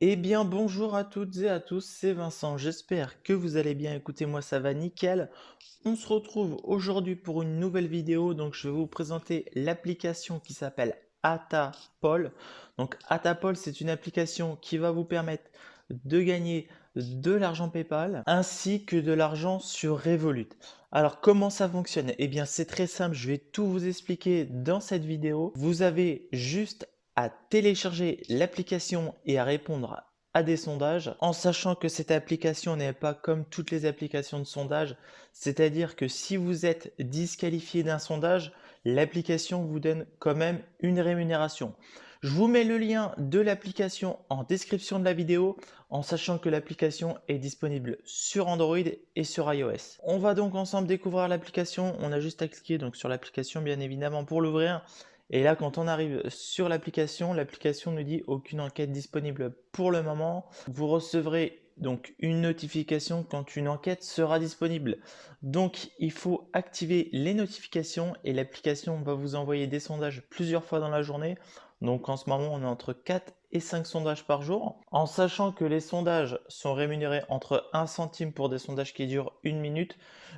Eh bien, bonjour à toutes et à tous, c'est Vincent. J'espère que vous allez bien. Écoutez, moi, ça va nickel. On se retrouve aujourd'hui pour une nouvelle vidéo. Donc, je vais vous présenter l'application qui s'appelle Atapol. Donc, Atapol, c'est une application qui va vous permettre de gagner de l'argent PayPal ainsi que de l'argent sur Revolut. Alors, comment ça fonctionne? Eh bien, c'est très simple. Je vais tout vous expliquer dans cette vidéo. Vous avez juste à télécharger l'application et à répondre à des sondages, en sachant que cette application n'est pas comme toutes les applications de sondage, c'est-à-dire que si vous êtes disqualifié d'un sondage, l'application vous donne quand même une rémunération. Je vous mets le lien de l'application en description de la vidéo, en sachant que l'application est disponible sur Android et sur iOS. On va donc ensemble découvrir l'application. On a juste à cliquer donc sur l'application bien évidemment pour l'ouvrir. Et là, quand on arrive sur l'application, l'application nous dit aucune enquête disponible pour le moment. Vous recevrez donc une notification quand une enquête sera disponible. Donc, il faut activer les notifications et l'application va vous envoyer des sondages plusieurs fois dans la journée. Donc, en ce moment, on est entre 4 et 5 sondages par jour. En sachant que les sondages sont rémunérés entre 1 centime pour des sondages qui durent 1 minute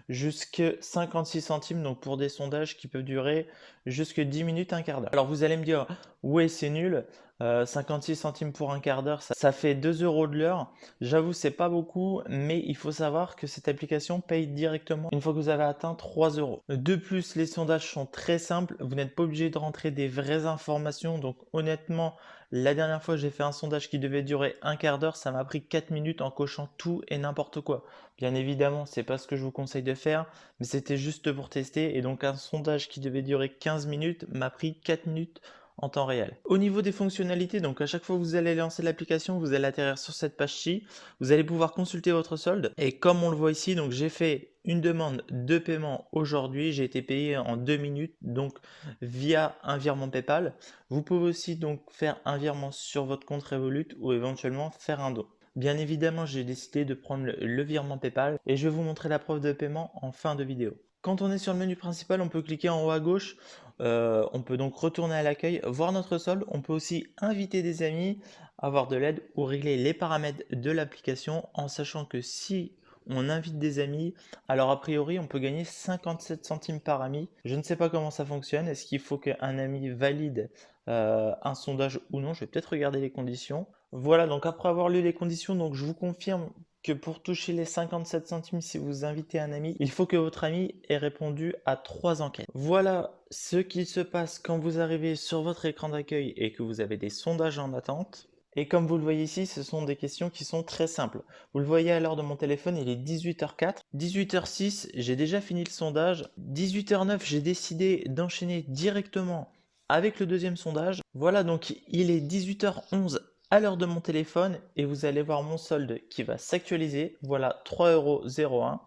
jusqu'à 56 centimes donc pour des sondages qui peuvent durer jusque 10 minutes, un quart d'heure. Alors vous allez me dire, ouais c'est nul, 56 centimes pour un quart d'heure, ça fait 2 euros de l'heure. J'avoue c'est pas beaucoup, mais il faut savoir que cette application paye directement une fois que vous avez atteint 3 euros. De plus, les sondages sont très simples, vous n'êtes pas obligé de rentrer des vraies informations, donc honnêtement, la dernière fois j'ai fait un sondage qui devait durer un quart d'heure, ça m'a pris 4 minutes en cochant tout et n'importe quoi. Bien évidemment, c'est pas ce que je vous conseille de faire, mais c'était juste pour tester. Et donc un sondage qui devait durer 15 minutes m'a pris 4 minutes en temps réel. Au niveau des fonctionnalités, donc à chaque fois que vous allez lancer l'application, vous allez atterrir sur cette page-ci. Vous allez pouvoir consulter votre solde. Et comme on le voit ici, donc j'ai fait une demande de paiement aujourd'hui. J'ai été payé en 2 minutes, donc via un virement PayPal. Vous pouvez aussi donc faire un virement sur votre compte Revolut ou éventuellement faire un don. Bien évidemment, j'ai décidé de prendre le virement PayPal et je vais vous montrer la preuve de paiement en fin de vidéo. Quand on est sur le menu principal, on peut cliquer en haut à gauche. On peut donc retourner à l'accueil, voir notre solde. On peut aussi inviter des amis, avoir de l'aide ou régler les paramètres de l'application en sachant que si on invite des amis, alors a priori on peut gagner 57 centimes par ami. Je ne sais pas comment ça fonctionne. Est-ce qu'il faut qu'un ami valide un sondage ou non? Je vais peut-être regarder les conditions. Voilà, donc après avoir lu les conditions, donc je vous confirme que pour toucher les 57 centimes si vous invitez un ami, il faut que votre ami ait répondu à 3 enquêtes. Voilà ce qui se passe quand vous arrivez sur votre écran d'accueil et que vous avez des sondages en attente. Et comme vous le voyez ici, ce sont des questions qui sont très simples. Vous le voyez à l'heure de mon téléphone, il est 18h04. 18h06, j'ai déjà fini le sondage. 18h09, j'ai décidé d'enchaîner directement avec le deuxième sondage. Voilà, donc il est 18h11 à l'heure de mon téléphone et vous allez voir mon solde qui va s'actualiser. Voilà 3,01 €.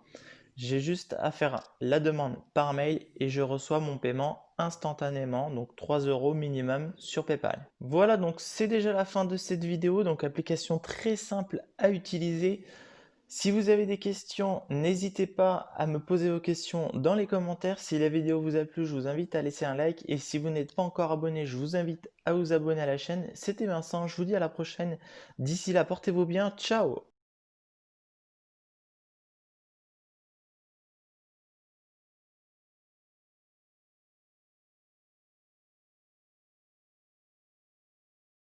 J'ai juste à faire la demande par mail et je reçois mon paiement instantanément, donc 3 euros minimum sur PayPal. Voilà, donc c'est déjà la fin de cette vidéo, donc application très simple à utiliser. Si vous avez des questions, n'hésitez pas à me poser vos questions dans les commentaires. Si la vidéo vous a plu, je vous invite à laisser un like. Et si vous n'êtes pas encore abonné, je vous invite à vous abonner à la chaîne. C'était Vincent, je vous dis à la prochaine. D'ici là, portez-vous bien. Ciao!